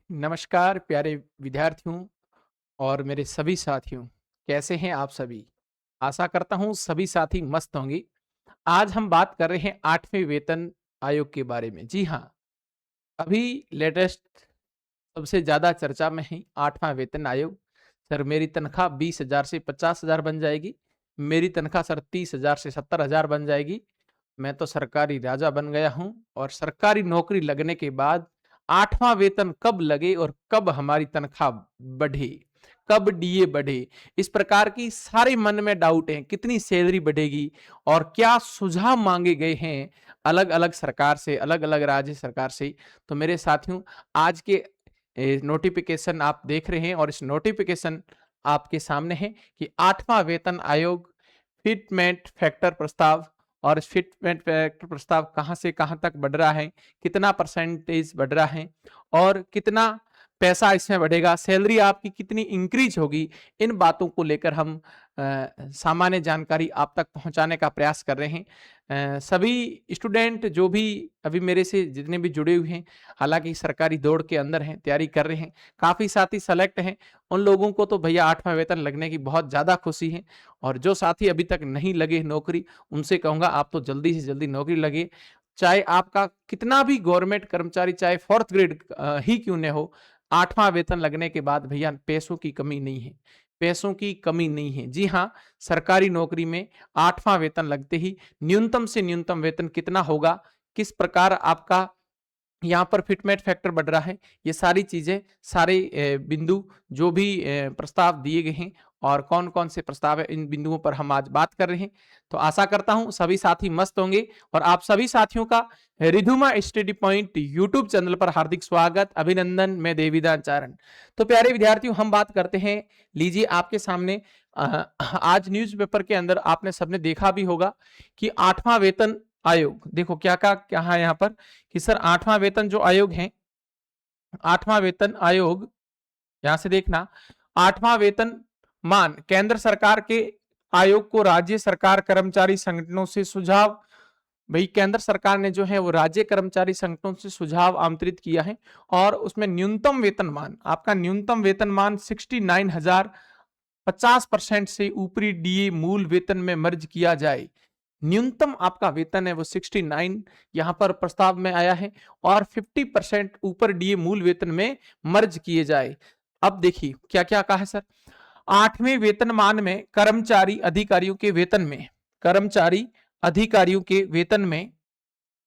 नमस्कार प्यारे विद्यार्थियों और मेरे सभी साथियों, कैसे हैं आप सभी? आशा करता हूँ सभी साथी मस्त होंगे। आज हम बात कर रहे हैं 8वें वेतन आयोग के बारे में। जी हाँ, अभी लेटेस्ट सबसे ज़्यादा चर्चा में है 8वां वेतन आयोग। सर मेरी तनख्वाह 20,000 से 50,000 बन जाएगी। मेरी तनख्वाह सर 30,000 से 70,000 बन जाएगी। मैं तो सरकारी राजा बन गया हूँ और सरकारी नौकरी लगने के बाद 8वां वेतन कब लगे और कब हमारी तनख्वाह बढ़े, कब डीए बढ़े, इस प्रकार की सारे मन में डाउट हैं। कितनी सैलरी बढ़ेगी और क्या सुझाव मांगे गए हैं अलग-अलग सरकार से, अलग-अलग राज्य सरकार से। तो मेरे साथियों, आज के नोटिफिकेशन आप देख रहे हैं और इस नोटिफिकेशन आपके सामने है कि 8वां वेतन आयोग फिटमेंट फैक्टर प्रस्ताव और इस फिटमेंट फैक्टर प्रस्ताव कहाँ से कहाँ तक बढ़ रहा है, कितना परसेंटेज बढ़ रहा है और कितना पैसा इसमें बढ़ेगा, सैलरी आपकी कितनी इंक्रीज होगी, इन बातों को लेकर हम सामान्य जानकारी आप तक पहुंचाने का प्रयास कर रहे हैं। सभी स्टूडेंट जो भी अभी मेरे से जितने भी जुड़े हुए हैं, हालांकि सरकारी दौड़ के अंदर हैं, तैयारी कर रहे हैं, काफ़ी साथी सेलेक्ट हैं, उन लोगों को तो भैया 8वां वेतन लगने की बहुत ज़्यादा खुशी है। और जो साथी अभी तक नहीं लगे नौकरी, उनसे कहूँगा आप तो जल्दी से जल्दी नौकरी लगे। चाहे आपका कितना भी गवर्नमेंट कर्मचारी चाहे 4th ग्रेड ही क्यों न हो, 8वां वेतन लगने के बाद भैया पैसों की कमी नहीं है, पैसों की कमी नहीं है। जी हाँ, सरकारी नौकरी में 8वां वेतन लगते ही न्यूनतम से न्यूनतम वेतन कितना होगा, किस प्रकार आपका यहाँ पर फिटमेंट फैक्टर बढ़ रहा है, ये सारी चीज़ें, सारे बिंदु जो भी प्रस्ताव दिए गए हैं और कौन-कौन से प्रस्ताव है, इन बिंदुओं पर हम आज बात कर रहे हैं। तो आशा करता हूँ सभी साथी मस्त होंगे और आप सभी साथियों का रिधुमा स्टडी पॉइंट यूट्यूब चैनल पर हार्दिक स्वागत, अभिनंदन, मैं देवीदान चारण। तो प्यारे विद्यार्थियों, हम बात करते हैं, लीजिए आपके सामने आज न्यूज़पेपर के अंदर आपने सबने देखा भी होगा कि 8वां वेतन आयोग, देखो क्या है यहाँ पर कि सर 8वां वेतन जो आयोग है, 8वां वेतन आयोग, यहां से देखना, 8वां वेतन मान केंद्र सरकार के आयोग को राज्य सरकार कर्मचारी संगठनों से सुझाव, भाई केंद्र सरकार ने जो है वो राज्य कर्मचारी संगठनों से सुझाव आमंत्रित किया है और उसमें न्यूनतम वेतन मान, आपका न्यूनतम वेतन मान 69,000 50% से ऊपरी डीए मूल वेतन में मर्ज किया जाए। न्यूनतम आपका वेतन है वो 69 यहाँ पर प्रस्ताव में आया है और 50% ऊपर डीए मूल वेतन में मर्ज किए जाए। अब देखिए क्या क्या कहा है सर, 8वें वेतनमान में कर्मचारी अधिकारियों के वेतन में, कर्मचारी अधिकारियों के वेतन में,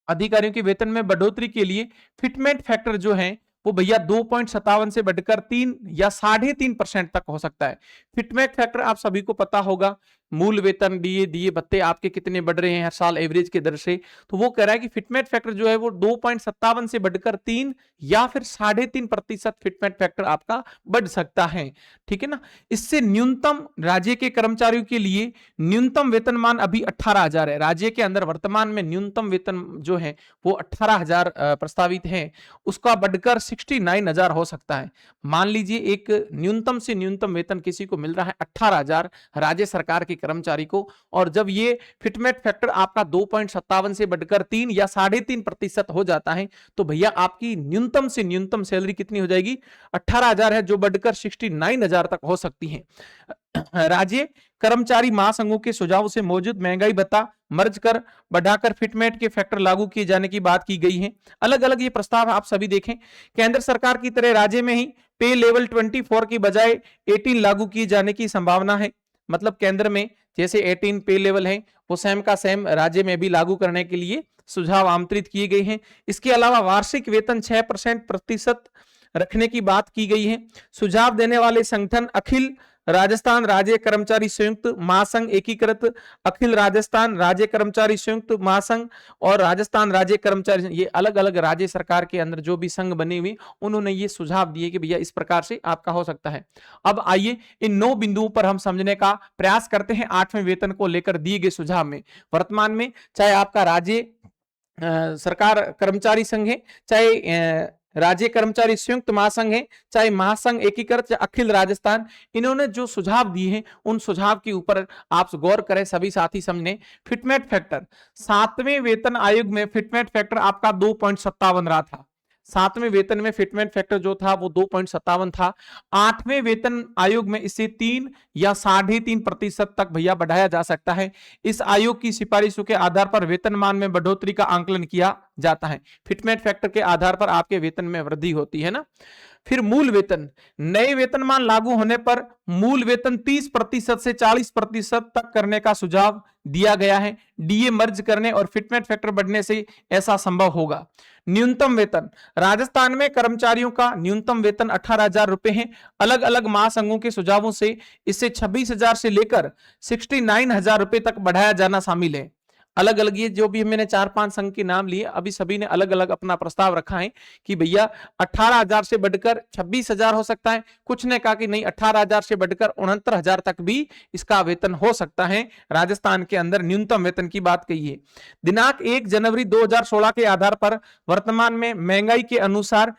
अधिकारियों के वेतन में बढ़ोतरी के लिए फिटमेंट फैक्टर जो है वो भैया 2.57 से बढ़कर 3 या 3.5% तक हो सकता है। फिटमेंट फैक्टर आप सभी को पता होगा, मूल वेतन डीए दिए भत्ते आपके कितने बढ़ रहे हैं हर साल एवरेज के दर से, तो वो कह रहा है कि फिटमेंट फैक्टर जो है वो 2.57 से बढ़कर 3 या फिर 3.5% फिटमेंट फैक्टर आपका बढ़ सकता है। ठीक है ना। इससे न्यूनतम राज्य के कर्मचारियों के लिए न्यूनतम वेतनमान अभी 18,000 है। राज्य के अंदर वर्तमान में न्यूनतम वेतन जो है वो 18,000 प्रस्तावित है, उसका बढ़कर 69,000 हो सकता है। मान लीजिए एक न्यूनतम से न्यूनतम वेतन किसी को मिल रहा है 18,000 राज्य सरकार के कर्मचारी को, और जब ये फिटमेंट फैक्टर आपका 2.57 से बढ़कर 3 या 3.5% हो जाता है, तो भैया आपकी न्यूनतम से न्यूनतम सैलरी कितनी हो जाएगी, 18,000 है, जो बढ़कर 69,000 तक हो सकती है। राज्य कर्मचारी महासंघों के सुझाव से मौजूद महंगाई भत्ता मर्ज कर बढ़ाकर फिटमेंट के फैक्टर लागू किए जाने की बात की गई है। अलग अलग ये प्रस्ताव आप सभी देखें। केंद्र सरकार की तरह राज्य में ही पे लेवल 24 की बजाय 18 लागू किए जाने की संभावना है। मतलब केंद्र में जैसे 18 पे लेवल है, वो सेम का सेम राज्य में भी लागू करने के लिए सुझाव आमंत्रित किए गए हैं। इसके अलावा वार्षिक वेतन 6% रखने की बात की गई है। सुझाव देने वाले संगठन अखिल राजस्थान राज्य कर्मचारी संयुक्त महासंघ एकीकृत, अखिल राजस्थान राज्य कर्मचारी संयुक्त महासंघ और राजस्थान राज्य कर्मचारी, ये अलग अलग राज्य सरकार के अंदर जो भी संघ बने हुए उन्होंने ये सुझाव दिए कि भैया इस प्रकार से आपका हो सकता है। अब आइए इन 9 बिंदुओं पर हम समझने का प्रयास करते हैं 8वें वेतन को लेकर दिए गए सुझाव में। वर्तमान में चाहे आपका राज्य सरकार कर्मचारी संघ है, चाहे राज्य कर्मचारी संयुक्त महासंघ है, चाहे महासंघ एकीकृत या अखिल राजस्थान, इन्होंने जो सुझाव दिए हैं उन सुझाव के ऊपर आप गौर करें सभी साथी समझने। फिटमेंट फैक्टर 7वें वेतन आयोग में फिटमेंट फैक्टर आपका 2.57 रहा था। 7वें वेतन में फिटमेंट फैक्टर जो था वो 2.57 था। 8वें वेतन आयोग में इसे 3 या 3.5% तक भैया बढ़ाया जा सकता है। इस आयोग की सिफारिशों के आधार पर वेतनमान में बढ़ोतरी का आंकलन किया जाता है। फिटमेंट फैक्टर के आधार पर आपके वेतन में वृद्धि होती है ना। फिर मूल वेतन, नए वेतनमान लागू होने पर मूल वेतन 30% से 40% तक करने का सुझाव दिया गया है। डीए मर्ज करने और फिटमेंट फैक्टर बढ़ने से ऐसा संभव होगा। न्यूनतम वेतन, राजस्थान में कर्मचारियों का न्यूनतम वेतन 18,000 रुपए है। अलग अलग महासंघों के सुझावों से इसे 26,000 से लेकर 69,000 रुपए तक बढ़ाया जाना शामिल है। अलग अलग ये जो भी मैंने 4-5 संघ के नाम लिए, अभी सभी ने अलग अलग अपना प्रस्ताव रखा है कि भैया 18,000 से बढ़कर 26,000 हो सकता है। कुछ ने कहा कि नहीं 18,000 से बढ़कर 69,000 तक भी इसका वेतन हो सकता है। राजस्थान के अंदर न्यूनतम वेतन की बात कही है। दिनांक 1 जनवरी 2016 के आधार पर वर्तमान में महंगाई के अनुसार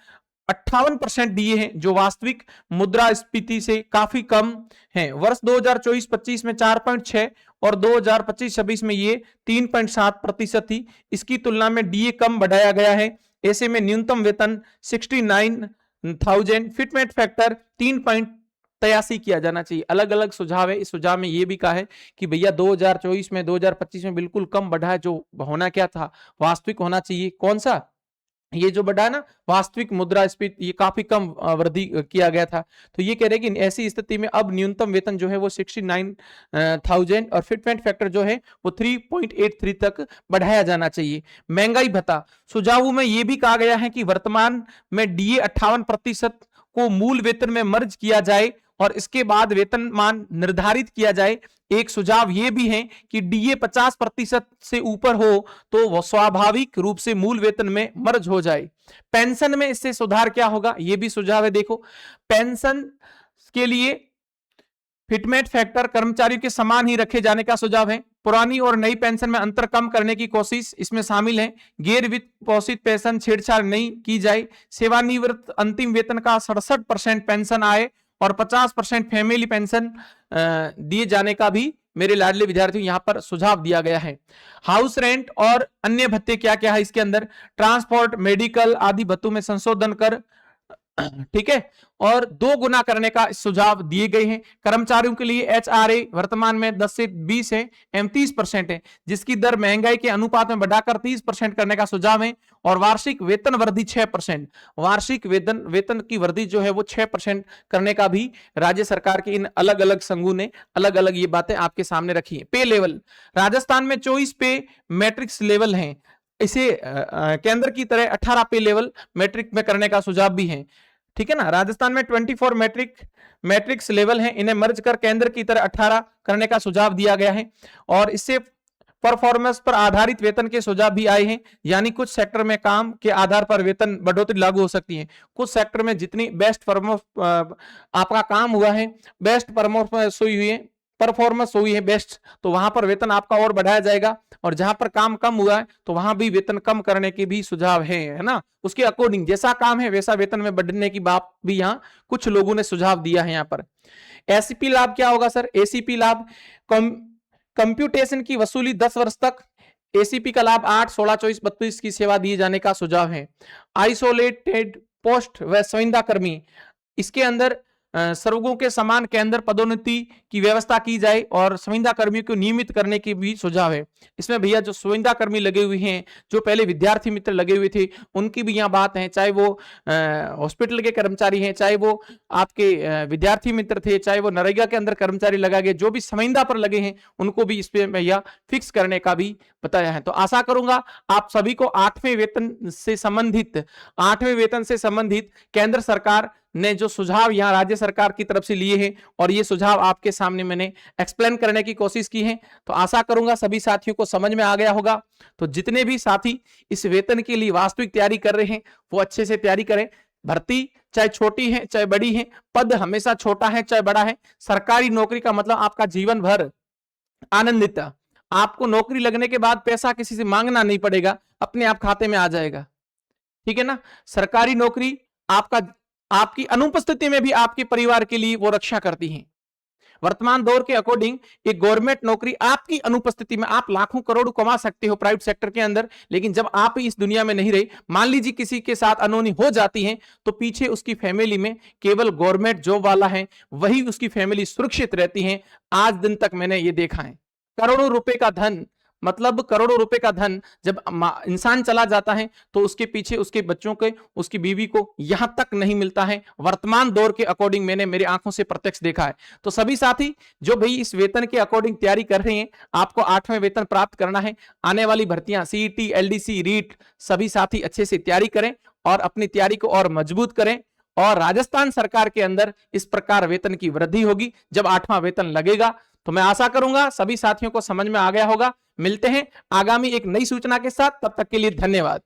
58% डीए हैं, जो वास्तविक मुद्रास्फीति से काफी कम है। वर्ष 2024-25 में 4.6 और 2025-26 में ये 3.7% थी। इसकी तुलना में डीए कम बढ़ाया गया है। ऐसे में न्यूनतम वेतन 69,000, फिटमेंट फैक्टर 3.83 किया जाना चाहिए। अलग अलग सुझाव है। इस सुझाव में ये भी कहा है कि भैया 2024 में 2025 में बिल्कुल कम बढ़ा है, जो होना क्या था वास्तविक होना चाहिए। कौन सा? ये जो बढ़ा ना वास्तविक मुद्रास्फीति, ये काफी कम वृद्धि किया गया था। तो ये कह रहे हैं कि ऐसी स्थिति में अब न्यूनतम वेतन जो है वो 69,000 और फिटमेंट फैक्टर जो है वो 3.83 तक बढ़ाया जाना चाहिए। महंगाई भत्ता, सुझावों में ये भी कहा गया है कि वर्तमान में डीए 58% को मूल वेतन में मर्ज किया जाए और इसके बाद वेतनमान निर्धारित किया जाए। एक सुझाव यह भी है कि डीए 50% से ऊपर हो तो वह स्वाभाविक रूप से मूल वेतन में मर्ज हो जाए। पेंशन में इससे सुधार क्या होगा, यह भी सुझाव है। देखो, पेंशन के लिए फिटमेंट फैक्टर कर्मचारियों के समान ही रखे जाने का सुझाव है। पुरानी और नई पेंशन में अंतर कम करने की कोशिश इसमें शामिल है। गैर वित्त पोषित पेंशन छेड़छाड़ नहीं की जाए। सेवानिवृत्त अंतिम वेतन का 67% पेंशन आए और 50% फैमिली पेंशन दिए जाने का भी मेरे लाडले विद्यार्थियों यहां पर सुझाव दिया गया है। हाउस रेंट और अन्य भत्ते क्या क्या है इसके अंदर, ट्रांसपोर्ट, मेडिकल आदि भत्तों में संशोधन कर, ठीक है, और 2 गुना करने का सुझाव दिए गए हैं। कर्मचारियों के लिए एचआरए वर्तमान में 10 से 20 है, 30% है, जिसकी दर महंगाई के अनुपात में बढ़ाकर 30% करने का सुझाव है। और वार्षिक वेतन वृद्धि 6%, वार्षिक वेतन की वृद्धि जो है वो 6% करने का भी राज्य सरकार के इन अलग अलग संघों ने अलग अलग ये बातें आपके सामने रखी है। पे लेवल, राजस्थान में 24 पे मैट्रिक्स लेवल है। इसे केंद्र की तरह 18 पे लेवल मैट्रिक में करने का सुझाव भी है। ठीक है ना, राजस्थान में 24 मैट्रिक्स लेवल हैं, इन्हें मर्ज कर केंद्र की तरह 18 करने का सुझाव दिया गया है। और इससे परफॉर्मेंस पर आधारित वेतन के सुझाव भी आए हैं, यानी कुछ सेक्टर में काम के आधार पर वेतन बढ़ोतरी लागू हो सकती है। कुछ सेक्टर में जितनी बेस्ट आपका काम हुआ है, बेस्ट परफॉर्मेंस हुई है बेस्ट, तो वहां पर वेतन आपका और बढ़ाया जाएगा। और जहां पर काम कम हुआ है तो वहां भी वेतन कम करने के भी सुझाव है ना। उसके अकॉर्डिंग जैसा काम है वैसा वेतन में बढ़ने की बात भी यहाँ कुछ लोगों ने सुझाव दिया है। यहाँ पर एसीपी लाभ क्या होगा सर? एसीपी लाभ कंप्यूटेशन की वसूली 10 वर्ष तक, एसीपी का लाभ 8, 16, 24, 32 की सेवा दिए जाने का सुझाव है। आइसोलेटेड पोस्ट व संविदा कर्मी, इसके अंदर सर्वों के समान केंद्र पदोन्नति की व्यवस्था की जाए और संविदा कर्मियों को नियमित करने की भी सुझाव है। इसमें भैया जो संविदा कर्मी लगे हुए हैं, जो पहले विद्यार्थी मित्र लगे हुए थे, उनकी भी यहाँ बात है, चाहे वो हॉस्पिटल के कर्मचारी हैं, चाहे वो आपके विद्यार्थी मित्र थे, चाहे वो नरेगा के अंदर कर्मचारी लगा गए, जो भी संविदा पर लगे हैं उनको भी इस पे भैया फिक्स करने का भी बताया है। तो आशा करूंगा आप सभी को 8वें वेतन से संबंधित केंद्र सरकार ने जो सुझाव यहां राज्य सरकार की तरफ से लिए हैं और ये सुझाव आपके सामने मैंने एक्सप्लेन करने की कोशिश की है, तो आशा करूंगा सभी साथियों को समझ में आ गया होगा। तो जितने भी साथी इस वेतन के लिए वास्तविक तैयारी कर रहे हैं वो अच्छे से तैयारी करें। भर्ती चाहे छोटी है चाहे बड़ी है, पद हमेशा छोटा है चाहे बड़ा है, सरकारी नौकरी का मतलब आपका जीवन भर आनंदित, आपको नौकरी लगने के बाद पैसा किसी से मांगना नहीं पड़ेगा, अपने आप खाते में आ जाएगा। ठीक है ना, सरकारी नौकरी आपकी अनुपस्थिति में भी आपके परिवार के लिए वो रक्षा करती है। वर्तमान दौर के अकॉर्डिंग एक गवर्नमेंट नौकरी आपकी अनुपस्थिति में आप लाखों करोड़ कमा सकते हो प्राइवेट सेक्टर के अंदर, लेकिन जब आप इस दुनिया में नहीं रही, मान लीजिए किसी के साथ अनहोनी हो जाती है, तो पीछे उसकी फैमिली में केवल गवर्नमेंट जॉब वाला है, वही उसकी फैमिली सुरक्षित रहती है। आज दिन तक मैंने ये देखा है। करोड़ों रुपए का धन, मतलब करोड़ों रुपए का धन जब इंसान चला जाता है तो उसके पीछे उसके बच्चों के, उसकी बीवी को यहां तक नहीं मिलता है। वर्तमान दौर के अकॉर्डिंग मैंने मेरी आंखों से प्रत्यक्ष देखा है। तो सभी साथी जो भाई इस वेतन के अकॉर्डिंग तैयारी कर रहे हैं, आपको 8वें वेतन प्राप्त करना है। आने वाली भर्तियां सीईटी, एलडीसी, रीट, सभी साथी अच्छे से तैयारी करें और अपनी तैयारी को और मजबूत करें। और राजस्थान सरकार के अंदर इस प्रकार वेतन की वृद्धि होगी जब 8वां वेतन लगेगा। तो मैं आशा करूंगा सभी साथियों को समझ में आ गया होगा। मिलते हैं आगामी एक नई सूचना के साथ, तब तक के लिए धन्यवाद।